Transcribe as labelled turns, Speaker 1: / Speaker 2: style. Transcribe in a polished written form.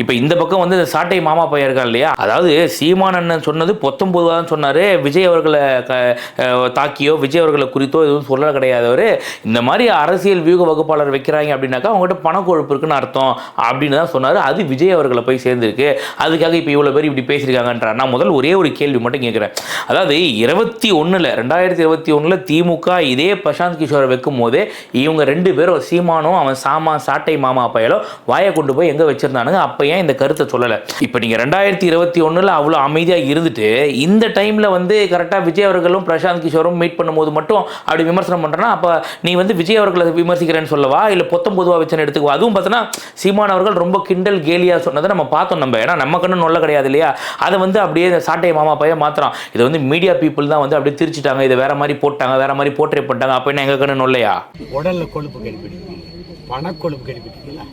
Speaker 1: இப்போ இந்த பக்கம் வந்து சாட்டை மாமா பையன் இருக்கான் இல்லையா, அதாவது சீமான் அண்ணன் சொன்னது 19 தான் சொன்னார். விஜய் அவர்களை தாக்கியோ விஜய் அவர்களை குறித்தோ எதுவும் சொல்ல கிடையாதவர். இந்த மாதிரி அரசியல் வியூக வகுப்பாளர் வைக்கிறாங்க அப்படின்னாக்கா அவங்ககிட்ட பணக்கொழுப்பு இருக்குன்னு அர்த்தம் அப்படின்னு தான் சொன்னார். அது விஜய் அவர்களை போய் சேர்ந்துருக்கு. அதுக்காக இப்போ இவ்வளோ பேர் இப்படி பேசியிருக்காங்கன்றார். நான் முதல் ஒரே ஒரு கேள்வி மட்டும் கேட்குறேன். அதாவது 2021 திமுக இதே பிரசாந்த் கிஷோரை வைக்கும் போதே இவங்க 2 பேரும் சீமானும் அவன் சாட்டை மாமா பயலோ வாயை கொண்டு போய் எங்கே வச்சிருந்தானுங்க. அப்போ ஏன் இந்த கருத்தை சொல்லலை? இப்போ நீங்கள் 2021 அவ்வளோ அமைதியாக இருந்துட்டு இந்த டைமில் வந்து கரெக்டாக விஜய் அவர்களும் பிரசாந்த் கிஷோரும் மீட் பண்ணும்போது மட்டும் அப்படி விமர்சனம் பண்ணுறேன்னா அப்போ நீ வந்து விஜய் அவர்களை விமர்சிக்கிறேன்னு சொல்லவா இல்லை 19 வச்சுன்னு எடுத்துக்குவா? அதுவும் பார்த்தோன்னா சீமான் அவர்கள் ரொம்ப கிண்டல் கேலியாக சொன்னதை நம்ம பார்த்தோம். நம்ம ஏன்னா நம்ம கண்ணு நொல்ல கிடையாது இல்லையா, அதை வந்து அப்படியே சாட்டை மாமா பையன் மாத்திரம் இதை வந்து மீடியா பீப்புள் தான் வந்து அப்படியே திரிச்சிட்டாங்க, இதை வேற மாதிரி போட்டாங்க, வேற மாதிரி போர்ட்ரேட் பண்ணிட்டாங்க. அப்போ என்ன எங்க கண்ணு நொல்லையா?
Speaker 2: உடல்ல கொழுப்பு கடிப்பிடிக்கு, பணக்கொழுப்பு கடிப்பிடிக்குங்களா?